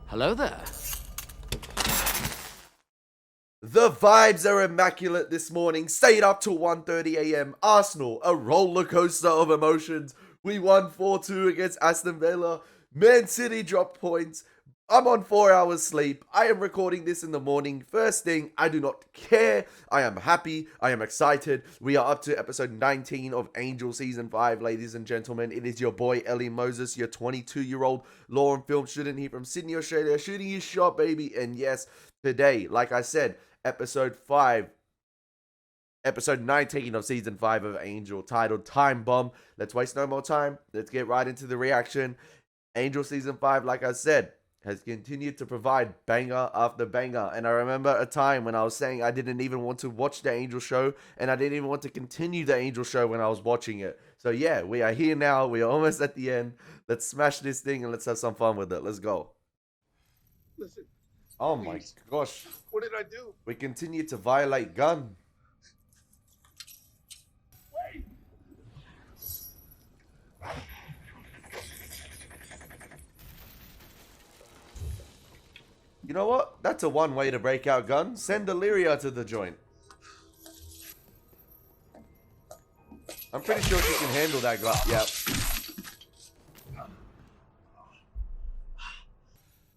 Hello there. The vibes are immaculate this morning. Stayed up till 1:30 a.m. Arsenal, a roller coaster of emotions. We won 4-2 against Aston Villa. Man City dropped points. I'm on 4 hours sleep. I am recording this in the morning. First thing, I do not care. I am happy. I am excited. We are up to episode 19 of Angel Season 5, ladies and gentlemen. It is your boy, Elie Moses, your 22-year-old law and film student here from Sydney, Australia, shooting his shot, baby. And yes, today, like I said, episode 19 of season 5 of Angel, titled Time Bomb. Let's waste no more time. Let's get right into the reaction. Angel season 5, like I said, has continued to provide banger after banger. And I remember a time when I was saying I didn't even want to watch the Angel show, and I didn't even want to continue the Angel show when I was watching it. So yeah, we are here now. We are almost at the end. Let's smash this thing and let's have some fun with it. Let's go. Listen. Oh Please. my gosh. What did I do? We continue to violate Gunn. Wait. You know what? That's a one way to break out Gunn. Send ILLYRIA to the joint. I'm pretty sure she can handle that guy. Yep.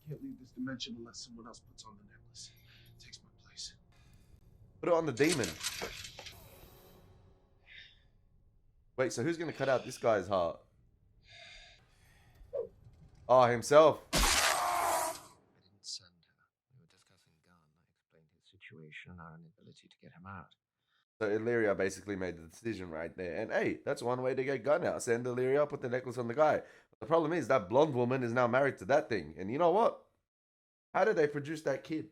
Can't leave this dimension unless someone else puts on the necklace. Takes my place. Put it on the demon. Wait, so who's gonna cut out this guy's heart? Oh, himself. I didn't send her. We were discussing Gunn. I explained his situation and our inability to get him out. So ILLYRIA basically made the decision right there. And hey, that's one way to get Gunn out. Send ILLYRIA, put the necklace on the guy. The problem is that blonde woman is now married to that thing. And you know what? How did they produce that kid?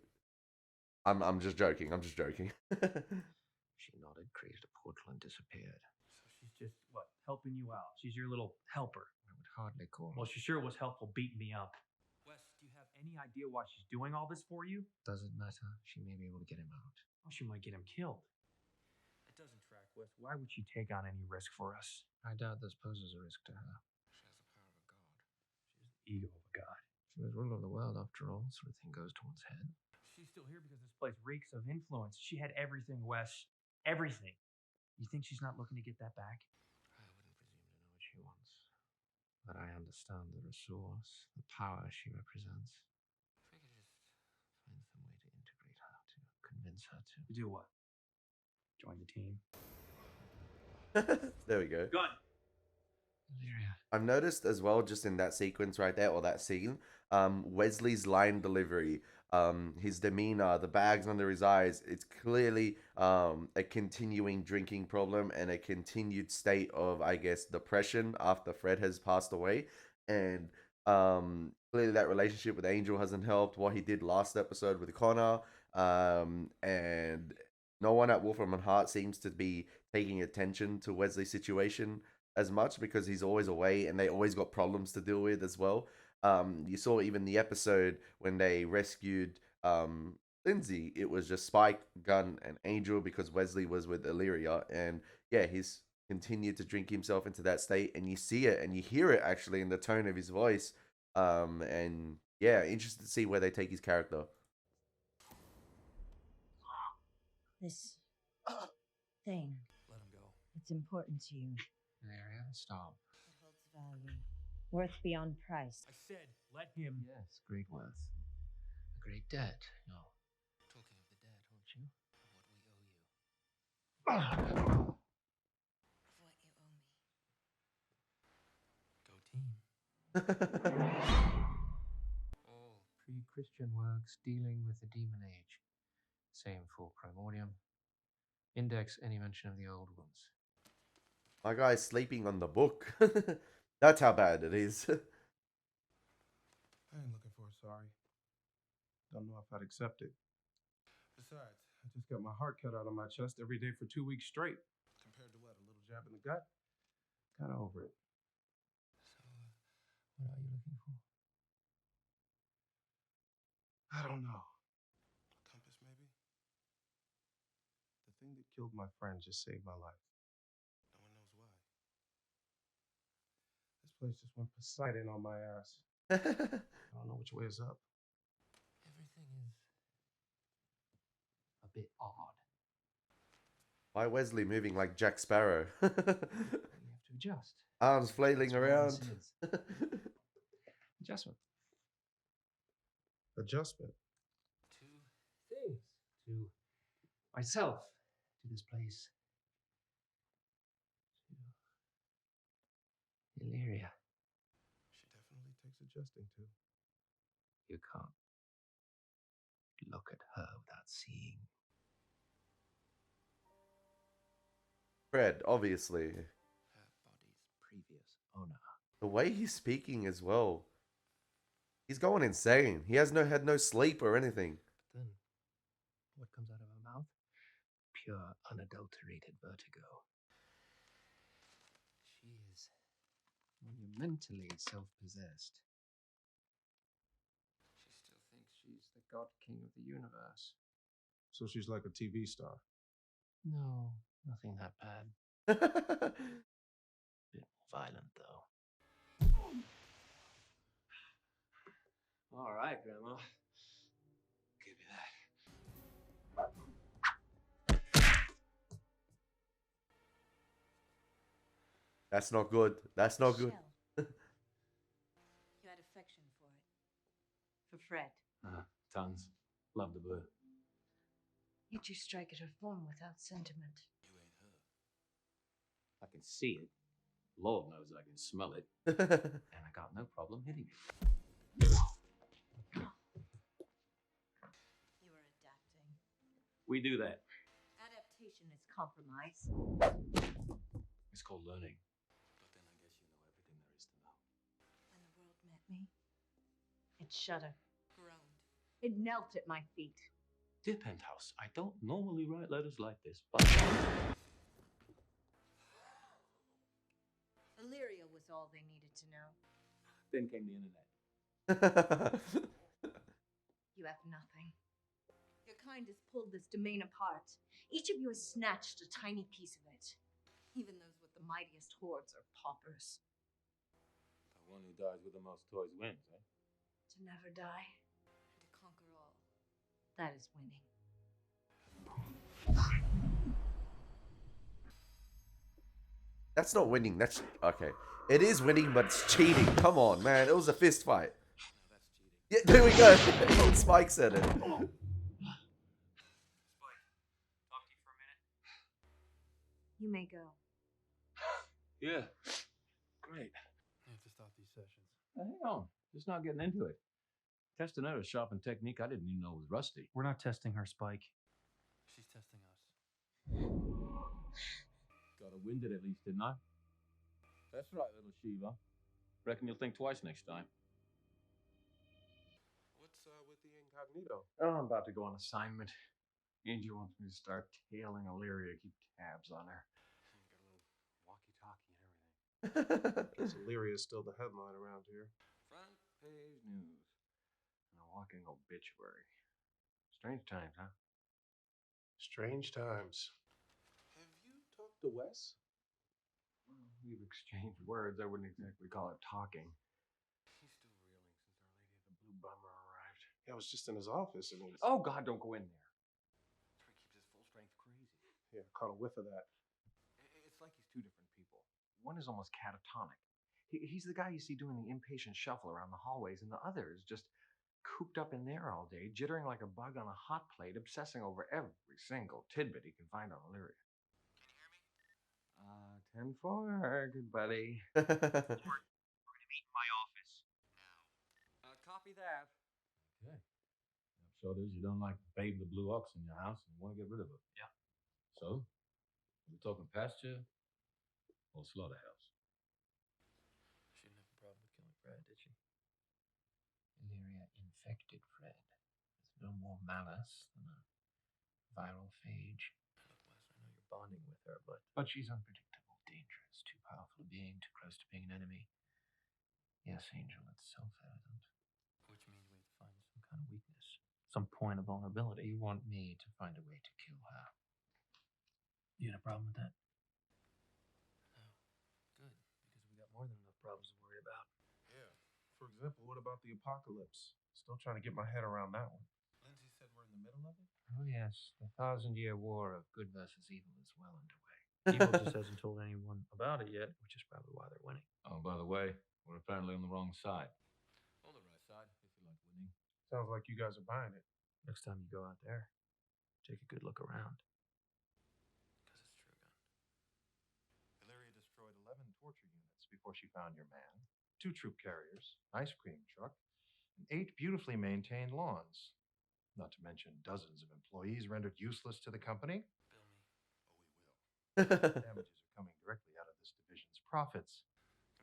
I'm just joking. I'm just joking. She nodded, created a portal, and disappeared. So she's just, what, helping you out? She's your little helper. I would hardly call Well, her. she sure was helpful beating me up. Wes, do you have any idea why she's doing all this for you? Does it matter? She may be able to get him out. Oh, she might get him killed. It doesn't track, Wes. Why would she take on any risk for us? I doubt this poses a risk to her. She has the power of a god. She's the ego of a god. She was ruler of the world, after all, so the thing goes to one's head. She's still here because this place reeks of influence. She had everything, Wes. Everything. You think she's not looking to get that back? I wouldn't presume to know what she wants. But I understand the resource, the power she represents. If I could just find some way to integrate her, to convince her to. To do what? Join the team. There we go. Gun! ILLYRIA. I've noticed as well, just in that sequence right there, or that scene, Wesley's line delivery, his demeanor, the bags under his eyes, it's clearly a continuing drinking problem and a continued state of, I guess, depression after Fred has passed away. And clearly that relationship with Angel hasn't helped. What he did last episode with Connor, and no one at Wolfram and Hart seems to be taking attention to Wesley's situation as much because he's always away and they always got problems to deal with as well. You saw even the episode when they rescued Lindsay, it was just Spike, Gunn, and Angel because Wesley was with ILLYRIA. And yeah, he's continued to drink himself into that state, and you see it and you hear it actually in the tone of his voice. And yeah, interested to see where they take his character. This thing, Let him go. it's important to you. ILLYRIA, stop. It holds value. Worth beyond price. I said, let him. Yes, great worth. A great debt. No. Talking of the debt, aren't you? Of what we owe you. Of what you owe me. Go team. All pre-Christian works dealing with the demon age. Same for Primordium. Index any mention of the old ones. My guy's sleeping on the book. That's how bad it is. I ain't looking for a sorry. Don't know if I'd accept it. Besides, I just got my heart cut out of my chest every day for 2 weeks straight. Compared to what, a little jab in the gut? Kinda over it. So, what are you looking for? I don't know. A compass, maybe? The thing that killed my friend just saved my life. No one knows why. This place just went Poseidon on my ass. I don't know which way is up. bit odd. Why Wesley moving like Jack Sparrow? You have to adjust. Arms flailing That's what around. this is. Adjustment. Adjustment. To things. To myself. To this place. To ILLYRIA. She definitely takes adjusting to. You can't look at her without seeing. Fred, obviously. Her body's previous owner. The way he's speaking as well. He's going insane. He has had no sleep or anything. But then, what comes out of her mouth? Pure, unadulterated vertigo. She is monumentally self-possessed. She still thinks she's the god king of the universe. So she's like a TV star. No, nothing that bad. Bit violent, though. All right, Grandma. Give me that. That's not good. That's not good. Shell. You had affection for it. For Fred. Tons. Love the bird. Yet you strike at her form without sentiment. You ain't her. I can see it. Lord knows I can smell it. Oh, And I got no problem hitting it. You are adapting. We do that. Adaptation is compromise. It's called learning. But then I guess you know everything there is to know. When the world met me, it shuddered, groaned. It knelt at my feet. Dear Penthouse, I don't normally write letters like this, but... ILLYRIA was all they needed to know. Then came the internet. You have nothing. Your kind has pulled this domain apart. Each of you has snatched a tiny piece of it. Even those with the mightiest hordes are paupers. The one who dies with the most toys wins, eh? To never die, and to conquer all. That is winning. That's not winning. That's okay. It is winning, but it's cheating. Come on, man. It was a fist fight. No, that's cheating. Yeah, there we go. Spike said it. Spike, talk to you for a minute. You may go. Yeah. Great. I have to stop these sessions. Hang on. Just not getting into it. Testing out a sharpened technique I didn't even know was rusty. We're not testing her, Spike. She's testing us. Got a wind it at least, didn't I? That's right, little Shiva. Reckon you'll think twice next time. What's with the incognito? Oh, I'm about to go on assignment. Angie wants me to start tailing ILLYRIA, keep tabs on her. Got a little walkie-talkie and everything. Guess ILLYRIA is still the headline around here. Front page news. And a walking obituary. Strange times, huh? Strange times. Have you talked to Wes? Well, we've exchanged words. I wouldn't exactly call it talking. He's still reeling since Our Lady of the Blue Bummer arrived. Yeah, I was just in his office and he's... Oh, God, don't go in there. That's where he keeps his full-strength crazy. Yeah, caught a whiff of that. It's like he's two different people. One is almost catatonic. He's the guy you see doing the impatient shuffle around the hallways, and the other is just cooped up in there all day, jittering like a bug on a hot plate, obsessing over every single tidbit he can find on ILLYRIA. Can you hear me? 10-4. Good buddy. We're gonna meet in my office now. Copy that. Okay. Upshot is you don't like Babe the Blue Ox in your house and you want to get rid of her. Yeah. So, are we talking pasture or slaughterhouse? She didn't have a problem with killing Brad, did she? ILLYRIA infected Fred. There's no more malice than a viral phage. Look, Wes, I know you're bonding with her, but But she's unpredictable, dangerous, too powerful a being, too close to being an enemy. Yes, Angel, it's self-evident. which means we have to find some kind of weakness, some point of vulnerability. You want me to find a way to kill her? You had a problem with that? No. Good, because we got more than enough problems to worry about. Yeah. For example, what about the apocalypse? Still trying to get my head around that one. Lindsay said we're in the the middle of it? Oh, yes. The 1,000-year war of good versus evil is well underway. Evil just hasn't told anyone about it yet, which is probably why they're winning. Oh, by the way, we're apparently on the wrong side. Or the right side, if you like winning. Sounds like you guys are buying it. Next time you go out there, take a good look around. Because it's true, gun. ILLYRIA destroyed 11 torture units before she found your man, 2 troop carriers, an ice cream truck, and 8 beautifully maintained lawns. Not to mention dozens of employees rendered useless to the company. Bill me. Oh, we will. Damages are coming directly out of this division's profits.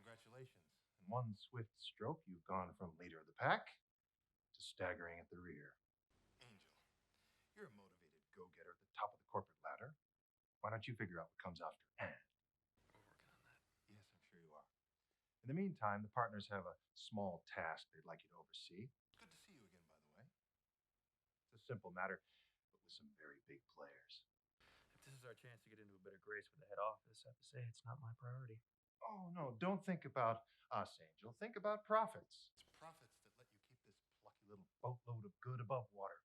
Congratulations. In one swift stroke, you've gone from leader of the pack to staggering at the rear. Angel, you're a motivated go-getter at the top of the corporate ladder. Why don't you figure out what comes after Anne? We're working on that. Yes, I'm sure you are. In the meantime, the partners have a small task they'd like you to oversee. Good to see you again, by the way. It's a simple matter, but with some very big players. If this is our chance to get into a bit of grace with the head office, I have to say it's not my priority. Oh, no, don't think about us, Angel. Think about profits. It's profits that let you keep this plucky little boatload of good above water.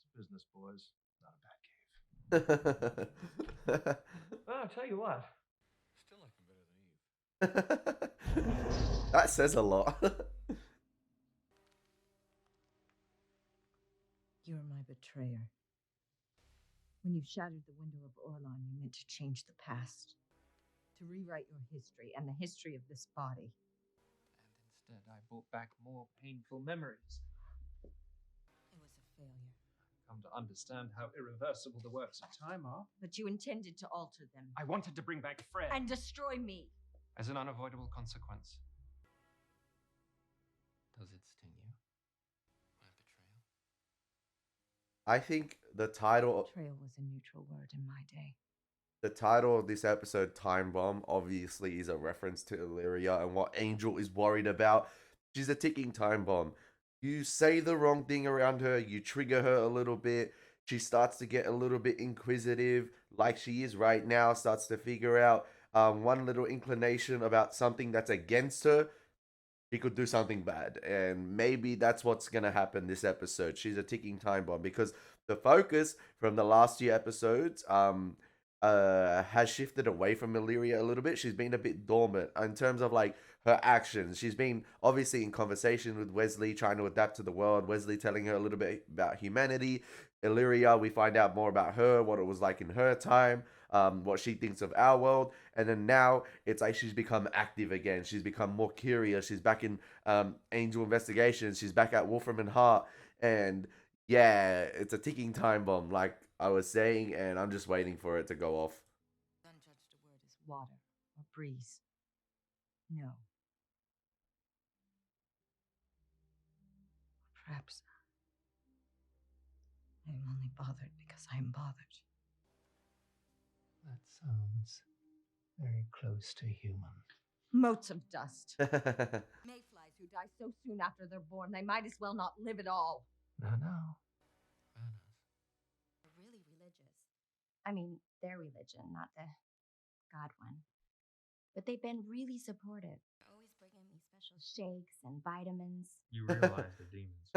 It's business, boys, not a bad cave. Well, I'll tell you what. Still like him better than Eve. That says a lot. You're my betrayer. When you shattered the window of Orlon, you meant to change the past, to rewrite your history and the history of this body. And instead, I brought back more painful memories. It was a failure. I've come to understand how irreversible the works of time are. But you intended to alter them I wanted to bring back Fred and destroy me. as an unavoidable consequence. Does it sting you? My betrayal? I think the title Betrayal was a neutral word in my day. the title of this episode, Time Bomb, obviously is a reference to ILLYRIA and what Angel is worried about. She's a ticking time bomb. You say the wrong thing around her, you trigger her a little bit. She starts to get a little bit inquisitive, like she is right now, starts to figure out one little inclination about something that's against her. She could do something bad. And maybe that's what's going to happen this episode. She's a ticking time bomb because the focus from the last few episodes has shifted away from ILLYRIA a little bit. She's been a bit dormant in terms of like her actions. She's been obviously in conversation with Wesley, trying to adapt to the world. Wesley telling her a little bit about humanity. ILLYRIA, we find out more about her, what it was like in her time, what she thinks of our world. And then now it's like she's become active again. She's become more curious. She's back in Angel Investigations. She's back at Wolfram and Hart. And yeah, it's a ticking time bomb, like I was saying, and I'm just waiting for it to go off. Unjudged a word as water or breeze. No. Perhaps I am only bothered because I am bothered. That sounds very close to human. Motes of dust. Mayflies who die so soon after they're born, they might as well not live at all. No. They're really religious. I mean, their religion, not the God one. But they've been really supportive. They're always bringing me special shakes and vitamins. You realize the demons.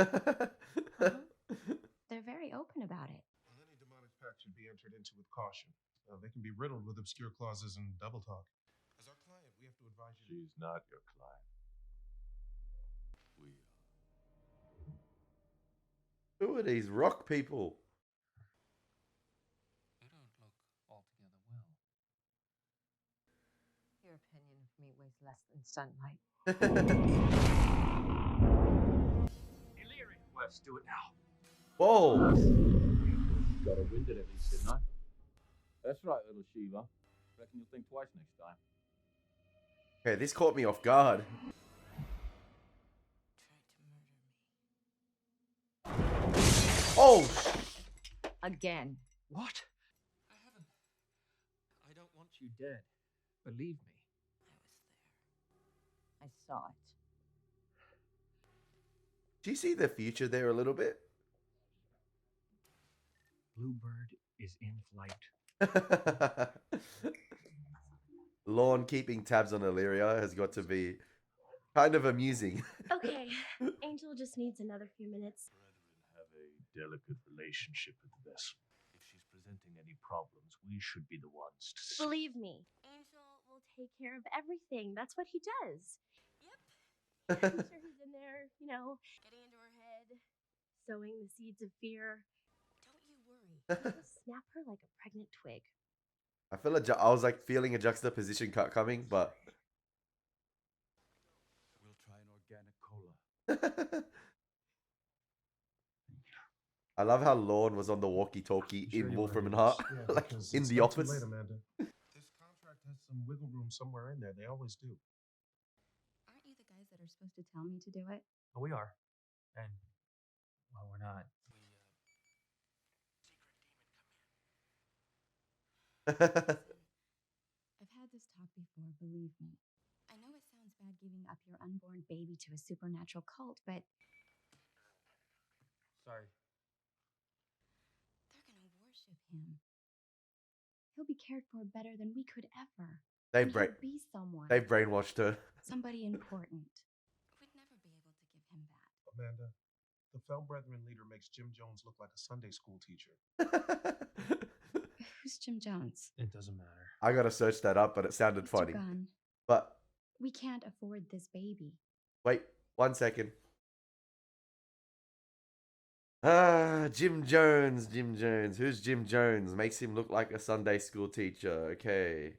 They're very open about it. Well, any demonic pact should be entered into with caution. They can be riddled with obscure clauses and double talk. As our client, we have to advise you. She's not your client. We are. Who are these rock people? You don't look altogether well. Your opinion of me weighs less than sunlight. ILLYRIA! Let's do it now. Whoa! Got a wind at least, didn't I? That's right, little Shiva. Reckon you'll think twice next time. Okay, this caught me off guard. Tried to murder me. Oh! Again. What? I haven't. I don't want you dead. Believe me. I saw it. Do you see the future there a little bit? Bluebird is in flight. Lorne keeping tabs on ILLYRIA has got to be kind of amusing. Okay, Angel just needs another few minutes. a delicate relationship with the vessel. If she's presenting any problems, we should be the ones to see. Believe me, Angel will take care of everything. That's what he does. Yep. I'm sure he's in there, you know, getting into her head, sowing the seeds of fear. Don't you worry. He'll snap her like a pregnant twig. I feel I was like feeling a juxtaposition cut coming, but We'll try an organic cola. I love how Lorne was on the walkie-talkie You sure in you Wolfram wanna and do Hart, this? Yeah, like because in it's the not too office. late, Amanda. This contract has some wiggle room somewhere in there. They always do. Aren't you the guys that are supposed to tell me to do it? Well, we are. And, well, we're not. I've had this talk before, believe me. I know it sounds bad giving up your unborn baby to a supernatural cult, but Sorry. they're gonna worship him. He'll be cared for better than we could ever. They've And he'll be someone. They've brainwashed her. Somebody important. We'd never be able to give him that. Amanda, the Fell Brethren leader makes Jim Jones look like a Sunday school teacher. Who's Jim Jones? It doesn't matter. I gotta search that up, but it sounded Mr. funny. Gunn, But we can't afford this baby. wait, 1 second. Ah, Jim Jones, Jim Jones. Who's Jim Jones? Makes him look like a Sunday school teacher. Okay.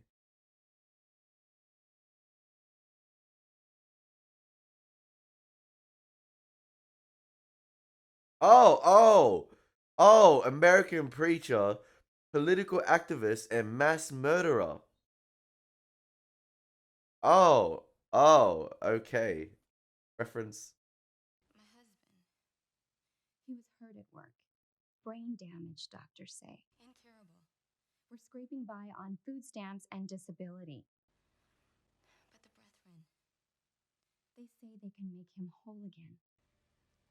Oh, American preacher, political activist, and mass murderer. Oh, okay. Reference. My husband. He was hurt at work. Brain damage, doctors say. Incurable. We're scraping by on food stamps and disability. But the brethren, they say they can make him whole again.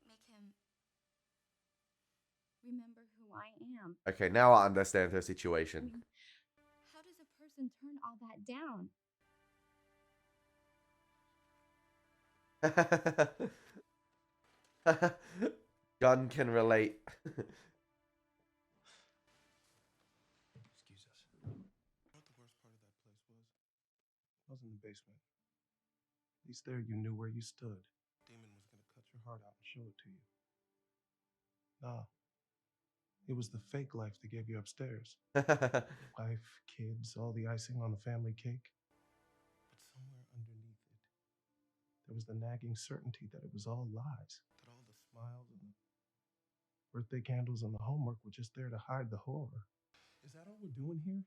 Make him remember who I am. Okay, now I understand her situation. I mean, how does a person turn all that down? Gun can relate. Excuse us. You know what the worst part of that place was? I was in the basement. At least there you knew where you stood. Demon was gonna cut your heart out and show it to you. Nah. It was the fake life they gave you upstairs. Wife, kids, all the icing on the family cake. But somewhere underneath it, there was the nagging certainty that it was all lies. That all the smiles and the birthday candles and the homework were just there to hide the horror. Is that all we're doing here?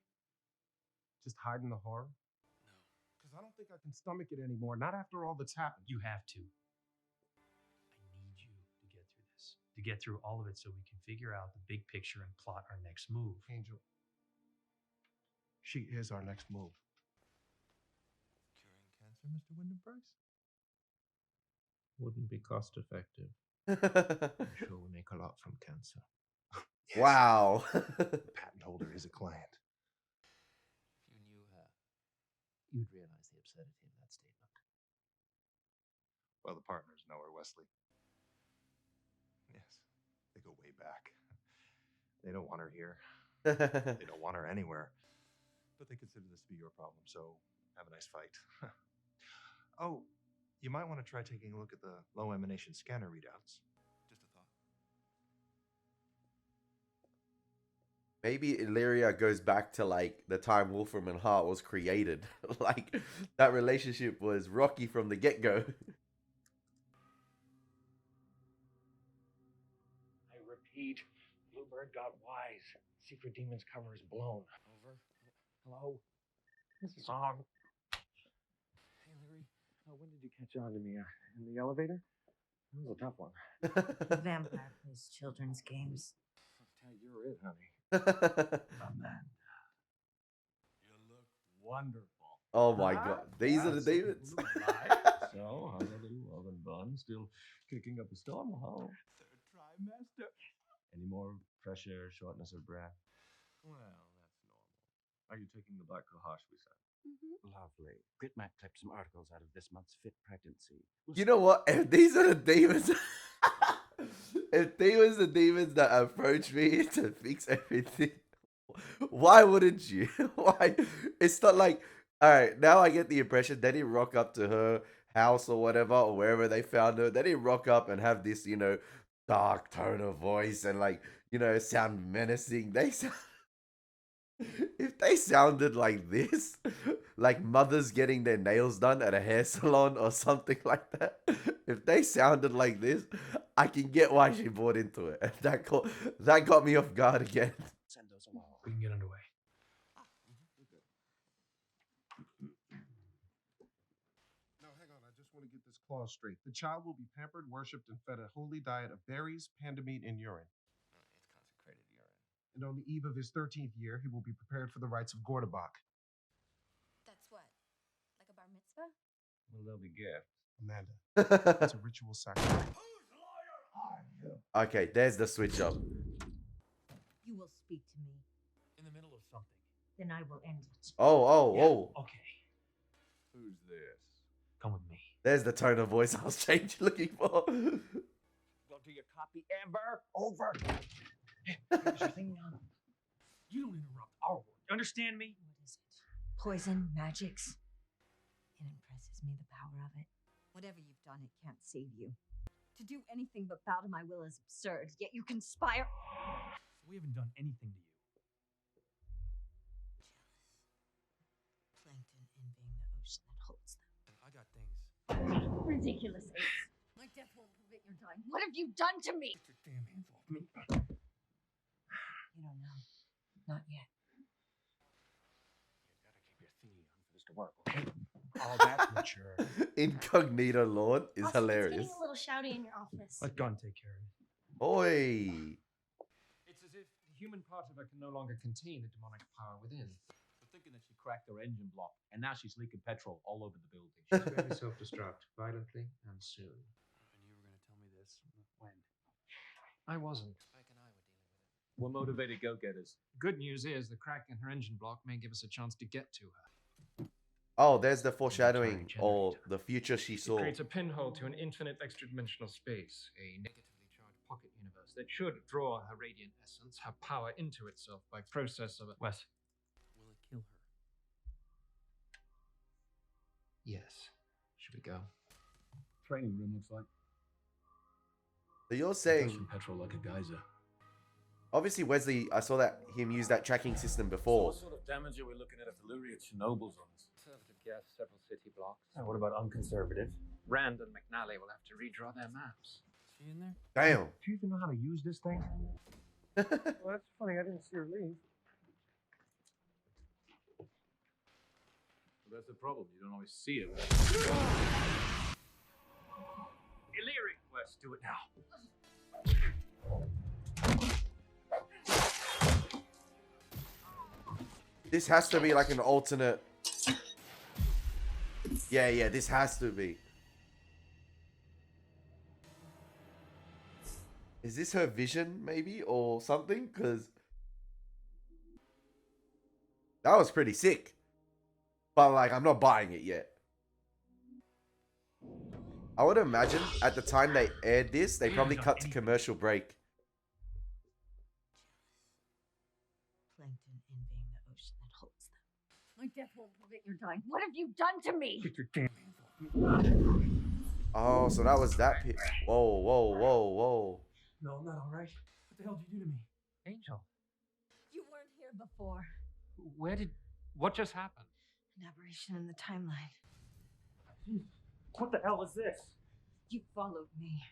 Just hiding the horror? No. Because I don't think I can stomach it anymore. Not after all that's happened. You have to. I need you to get through this. To get through all of it so we can figure out the big picture and plot our next move. Angel. She is our next move. Curing cancer, Mr. Wyndham Price? Wouldn't be cost effective. I'm sure we make a lot from cancer. Yes. Wow. The patent holder is a client. If you knew her, you'd realize the absurdity of that statement. Well, the partners know her, Wesley. Yes, they go way back. They don't want her here. They don't want her anywhere. But they consider this to be your problem, so have a nice fight. Oh, you might want to try taking a look at the low emanation scanner readouts. Just a thought. Maybe ILLYRIA goes back to like the time Wolfram and Hart was created. Like that relationship was rocky from the get-go. I repeat, Bluebird got wise. Secret Demon's cover is blown. Over. Hello? This is on. Hey, Larry. When did you catch on to me? In the elevator? That was a tough one. The vampire plays children's games. You're it, honey. Amanda, you look wonderful. Oh my god. These are the demons. So, how's a little love and bun still kicking up a storm? Huh? Third trimester. Any more fresh air, shortness of breath? Well, that's normal. Are you taking the black cohosh we sent? Lovely. Gritmac clipped some articles out of this month's Fit Pregnancy. You know what? If these are the demons, if they was the demons that approached me to fix everything, why wouldn't you? Why? It's not like, all right, now I get the impression they didn't rock up to her house or whatever, or wherever they found her. They didn't rock up and have this, dark tone of voice and like, sound menacing. If they sounded like this, like mothers getting their nails done at a hair salon or something like that, if they sounded like this, I can get why she bought into it. And that got me off guard again. Send those along. We can get underway. No, hang on. I just want to get this clause straight. The child will be pampered, worshipped, and fed a holy diet of berries, panda meat, and urine. It's consecrated urine. And on the eve of his 13th year, he will be prepared for the rites of Gordabach. That's what? Like a bar mitzvah? Well, there'll be gifts. Amanda, it's a ritual sacrifice. Okay, there's the switch up. You will speak to me. In the middle of something. Then I will end it. Oh. Okay. Who's this? Come with me. There's the tone of voice I was looking for. Go do your copy, Amber. Over. Here's your thing now. You don't interrupt our work. You understand me? What is it? Poison, magics? It impresses me, the power of it. Whatever you've done, it can't save you. To do anything but bow to my will is absurd, yet you conspire. We haven't done anything to you. Plankton envying the ocean that holds them. I got things. Ridiculous apes. My death won't prevent your dying. What have you done to me? Get your damn hands off me. You don't know. Not yet. You gotta keep your thingy on for this to work, okay? Oh, that's mature. Incognito Lord is Also, hilarious. It's getting a little shouty in your office. Let Gunn take care of it. Oi. It's as if the human part of her can no longer contain the demonic power within. We're thinking that she cracked her engine block, and now she's leaking petrol all over the building. She's going to self-destruct violently and soon. And you were going to tell me this when? I wasn't. Spike and I were dealing with it. We're motivated go-getters. Good news is the crack in her engine block may give us a chance to get to her. Oh, there's the foreshadowing or the future she It saw. creates a pinhole to an infinite extra-dimensional space, a negatively charged pocket universe that should draw her radiant essence, her power into itself by process of... Wes, will it kill her? Yes. Should we go? Training room looks like. So you're It saying, does from petrol like a geyser. obviously Wesley, I saw that him use that tracking system before. What sort of damage are we looking at if ILLYRIA Chernobyl's on us? Conservative guess, several city blocks. What about unconservative? Rand and McNally will have to redraw their maps. Is she in there? Damn. Do you even know how to use this thing? Well, that's funny. I didn't see her leave. Well, that's the problem. You don't always see it. ILLYRIA! Let's do it now. This has to be like an alternate. Yeah, this has to be. Is this her vision, maybe, or something? Because that was pretty sick. But, like, I'm not buying it yet. I would imagine at the time they aired this, they probably cut to commercial break. Plankton envying the ocean that holds them. My death won't prevent your dying. What have you done to me? Get your damn hands off me. Oh, so that was that pit. Whoa. No, I'm not all right. What the hell did you do to me? Angel, You weren't here before. what just happened? An aberration in the timeline. What the hell is this? You followed me.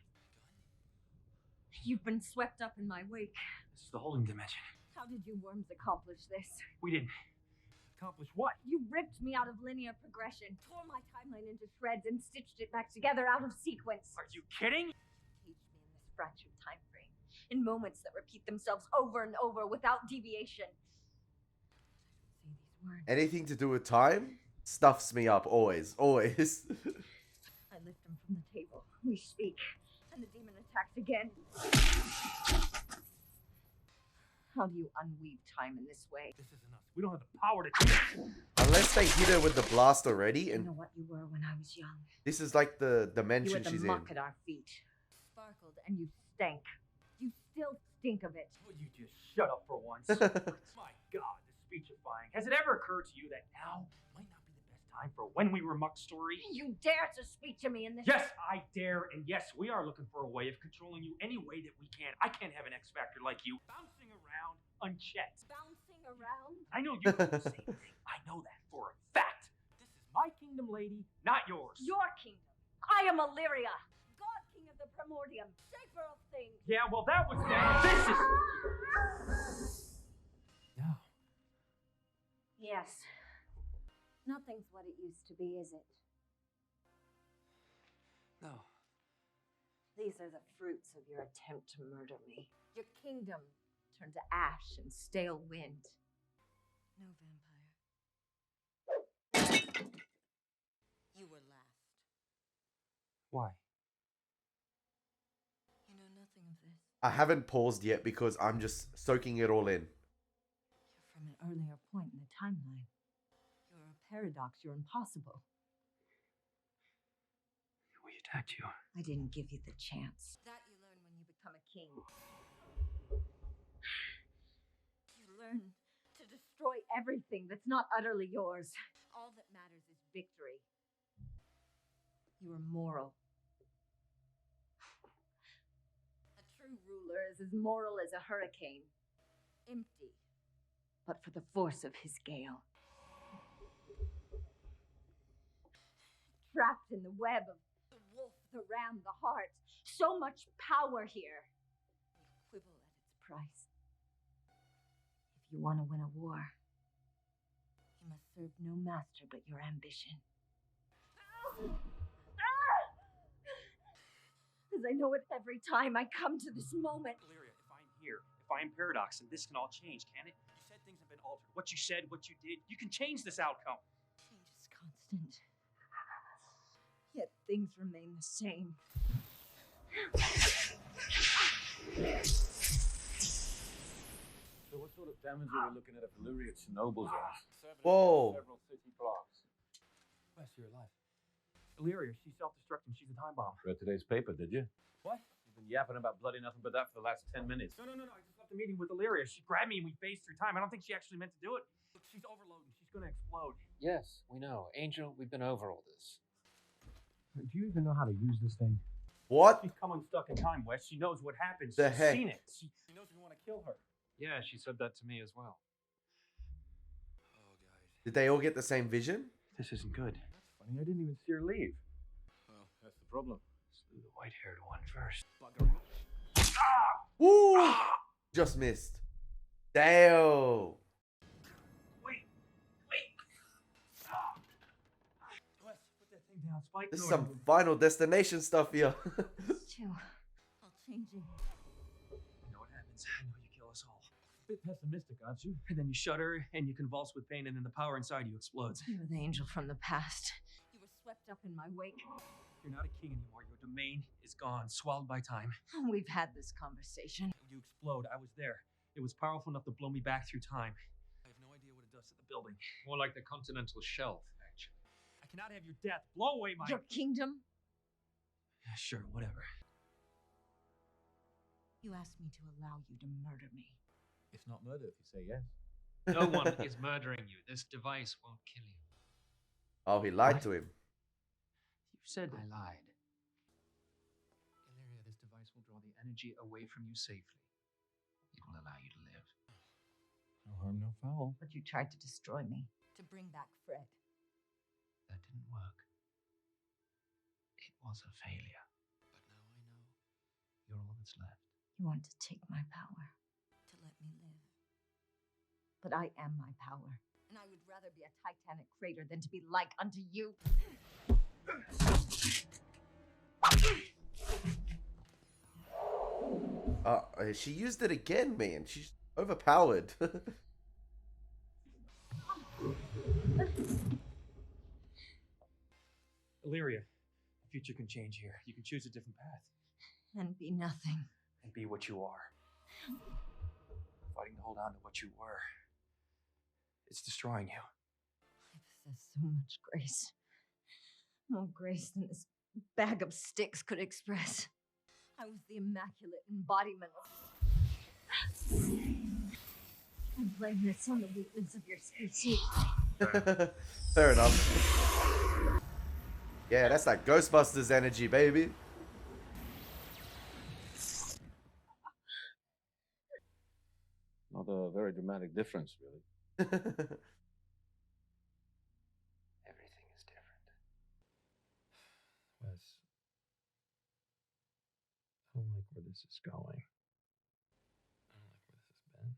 You've been swept up in my wake. This is the holding dimension. How did you worms accomplish this? We didn't accomplish what? You ripped me out of linear progression, tore my timeline into shreds, and stitched it back together out of sequence. Are you kidding? Caged me in this fractured time frame, in moments that repeat themselves over and over without deviation. Say these words. Anything to do with time stuffs me up, always. I lift him from the table. We speak, and the demon attacks again. How do you unweave time in this way? This isn't us. We don't have the power to do this. Unless they hit her with the blast already, You and know what you were when I was young. this is like the You were dimension the she's in. muck at our feet. Sparkled and you stank. You still stink of it. Will you just shut up for once? My God, the speechifying. Has it ever occurred to you that now might not be the best time for a when we were muck story? You dare to speak to me in this? Yes, I dare, and yes, we are looking for a way of controlling you any way that we can. I can't have an X Factor like you bouncing around unchecked. Bouncing around? I know you do the same thing. I know that for a fact. This is my kingdom, lady, not yours. Your kingdom. I am ILLYRIA, God King of the Primordium, shaper of things. Yeah, well, that was that. This is... No. Yes. Nothing's what it used to be, is it? No. These are the fruits of your attempt to murder me. Your kingdom turned to ash and stale wind. No vampire. You were last. Why? You know nothing of this. I haven't paused yet because I'm just soaking it all in. You're from an earlier point in the timeline. You're a paradox. You're impossible. We attacked you. I didn't give you the chance. That you learn when you become a king. You learn to destroy everything that's not utterly yours. All that matters is victory. You are moral. A true ruler is as moral as a hurricane. Empty, but for the force of his gale. Trapped in the web of the wolf, the ram, the heart. So much power here. You quibble at its price. If you want to win a war, you must serve no master but your ambition. As I know it every time I come to this moment. ILLYRIA, if I'm here, if I'm Paradox, then this can all change, can it? You said things have been altered. What you said, what you did, you can change this outcome. Change is constant. Yet things remain the same. So what sort of damage are we looking at if ILLYRIA Chernobyl's ass? Whoa. Several city blocks. Wes, you're alive. ILLYRIA, she's self-destructing. She's a time bomb. Read today's paper, did you? What? You've been yapping about bloody nothing but that for the last 10 minutes. No. I just left a meeting with ILLYRIA. She grabbed me and we phased through time. I don't think she actually meant to do it. Look, she's overloading. She's gonna explode. Yes, we know. Angel, we've been over all this. Do you even know how to use this thing? What? She's come unstuck in time, Wes. She knows what happens. The She's heck? seen it. She knows we want to kill her. Yeah, she said that to me as well. Oh, God. Did they all get the same vision? This isn't good. That's funny. I didn't even see her leave. Well, that's the problem. Slew the white-haired one first. Woo! Just missed. Damn. Wait. Wes, put that thing down. Spike. This is no, some Final Destination stuff here. Chill. I'll change it. I know what happens. I know you kill us all. A bit pessimistic, aren't you? And then you shudder and you convulse with pain, and then the power inside you explodes. You're the angel from the past. You were swept up in my wake. You're not a king anymore. Your domain is gone, swallowed by time. We've had this conversation. You explode. I was there. It was powerful enough to blow me back through time. I have no idea what it does to the building. More like the continental shelf, actually. I cannot have your death blow away my... Your kingdom? Sure, whatever. You asked me to allow you to murder me. It's not murder if you say yes. No one is murdering you. This device won't kill you. Oh, he lied to him. You said I lied. ILLYRIA, this device will draw the energy away from you safely. It will allow you to live. No harm, no foul. But you tried to destroy me. To bring back Fred. That didn't work. It was a failure. But now I know you're all that's left. You want to take my power. To let me live. But I am my power. And I would rather be a titanic crater than to be like unto you. She used it again, man. She's overpowered. ILLYRIA, the future can change here. You can choose a different path. And be nothing. And be what you are. Fighting to hold on to what you were. It's destroying you. I possess so much grace. More grace than this bag of sticks could express. I was the immaculate embodiment of. I blame this on the weakness of your species. Fair enough. Yeah, that's that Ghostbusters energy, baby. Not a very dramatic difference, really. Everything is different. Wes, I don't like where this is going. I don't like where this has been.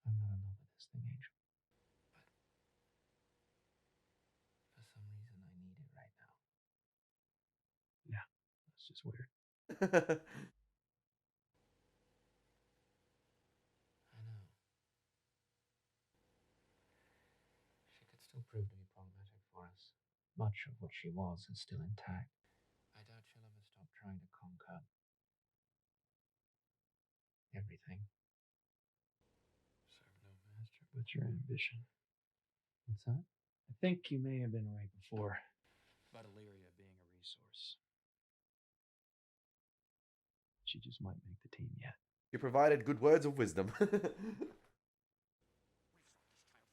I'm not in love with this thing, Angel. But for some reason, I need it right now. Yeah, that's just weird. I know. She could still prove to be problematic for us. Much of what she was is still intact. I doubt she'll ever stop trying to conquer everything. Serve no master but your ambition. What's that? I think you may have been right before about ILLYRIA being a resource. She just might make the team yet. You provided good words of wisdom. We've sought this child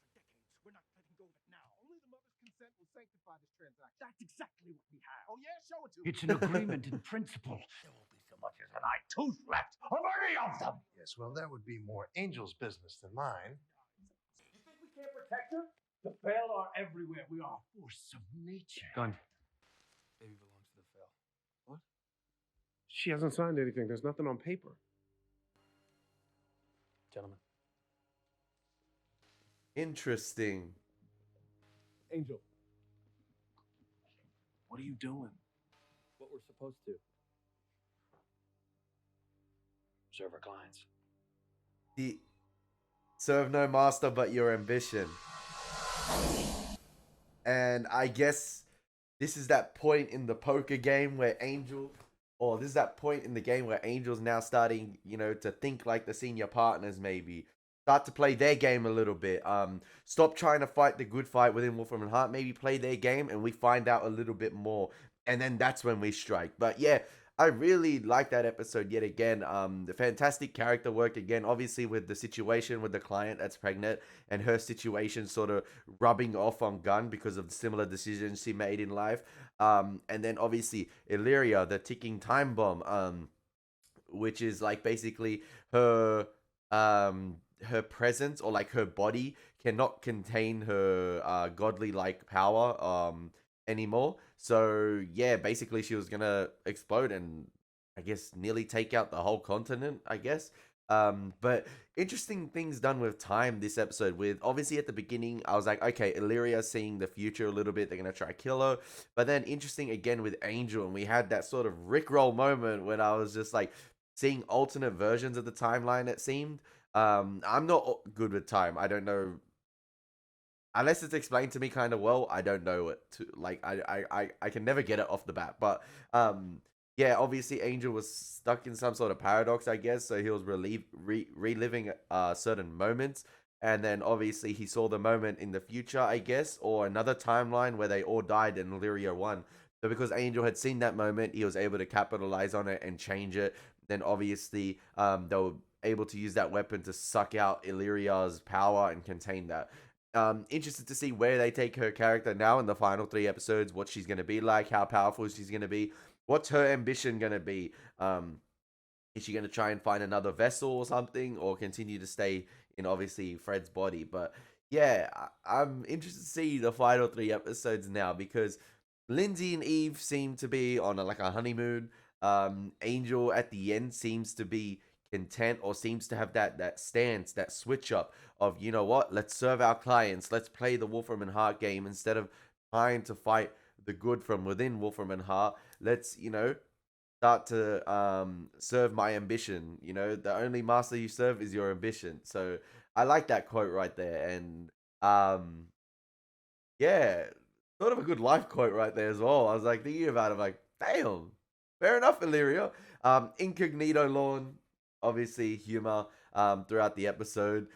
for decades. We're not letting go of it now. Only the mother's consent will sanctify this transaction. That's exactly what we have. Oh, yeah? Show it to me. It's an agreement in principle. There won't be so much as an eye tooth left of any of them. Yes, well, that would be more Angel's business than mine. You think we can't protect her? The Fel are everywhere. We are a force of nature. Gun. Baby belongs to the Fel. What? She hasn't signed anything. There's nothing on paper. Gentlemen. Interesting. Angel. What are you doing? What we're supposed to. Serve our clients. The serve no master but your ambition. And I guess this is that point in the poker game where Angel, or this is that point in the game where Angel's now starting, you know, to think like the senior partners maybe. Start to play their game a little bit. Stop trying to fight the good fight within Wolfram and Hart. Maybe play their game and we find out a little bit more. And then that's when we strike. But yeah, I really like that episode yet again. The fantastic character work again, obviously with the situation with the client that's pregnant and her situation sort of rubbing off on Gunn because of the similar decisions she made in life. And then obviously ILLYRIA, the ticking time bomb, which is like basically her her presence, or like her body cannot contain her godly like power anymore. So yeah, basically she was gonna explode and I guess nearly take out the whole continent, I guess. But interesting things done with time this episode. With obviously at the beginning I was like, okay, ILLYRIA seeing the future a little bit, they're gonna try kill her. But then interesting again with Angel, and we had that sort of Rickroll moment when I was just like seeing alternate versions of the timeline, it seemed. I'm not good with time. I don't know, unless it's explained to me kind of well. I don't know it to, like, I can never get it off the bat. But yeah, obviously Angel was stuck in some sort of paradox, I guess, so he was reliving certain moments, and then obviously he saw the moment in the future, I guess, or another timeline where they all died and ILLYRIA won. So because Angel had seen that moment, he was able to capitalize on it and change it. Then obviously they were able to use that weapon to suck out ILLYRIA's power and contain that. Interested to see where they take her character now in the final 3 episodes, what she's going to be like, how powerful she's going to be, what's her ambition going to be. Is she going to try and find another vessel or something, or continue to stay in obviously Fred's body? But yeah, I'm interested to see the final 3 episodes now, because Lindsay and Eve seem to be on like a honeymoon. Angel at the end seems to be content, or seems to have that stance, that switch up of, you know what, let's serve our clients, let's play the Wolfram and Hart game instead of trying to fight the good from within Wolfram and Hart. Let's, you know, start to serve my ambition. You know, the only master you serve is your ambition. So I like that quote right there. And yeah, sort of a good life quote right there as well. I was like thinking about it, like, damn, fair enough, ILLYRIA. Incognito Lawn, obviously humor throughout the episode,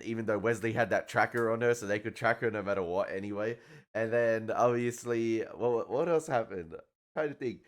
even though Wesley had that tracker on her, so they could track her no matter what anyway. And then obviously, what else happened? I'm trying to think.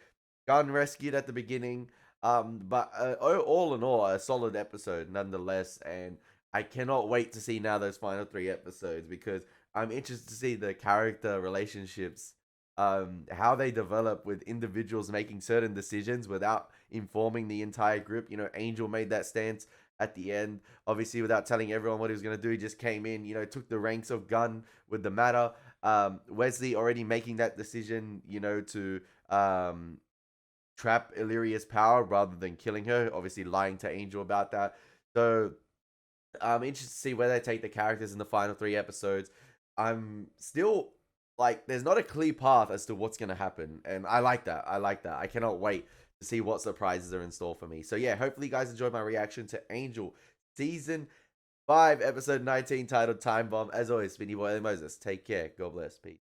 Gunn rescued at the beginning. But all in all, a solid episode nonetheless. And I cannot wait to see now those final 3 episodes, because I'm interested to see the character relationships, how they develop with individuals making certain decisions without informing the entire group. You know, Angel made that stance at the end, obviously without telling everyone what he was going to do. He just came in, took the ranks of Gunn with the matter. Wesley already making that decision, to trap Illyria's power rather than killing her, obviously lying to Angel about that. So I'm interested to see where they take the characters in the final 3 episodes. I'm still like, there's not a clear path as to what's going to happen, and I like that. I cannot wait to see what surprises are in store for me. So yeah, hopefully you guys enjoyed my reaction to Angel season 5 episode 19, titled Time Bomb. As always, Vinny Boy Elie Moses. Take care. God bless. Peace.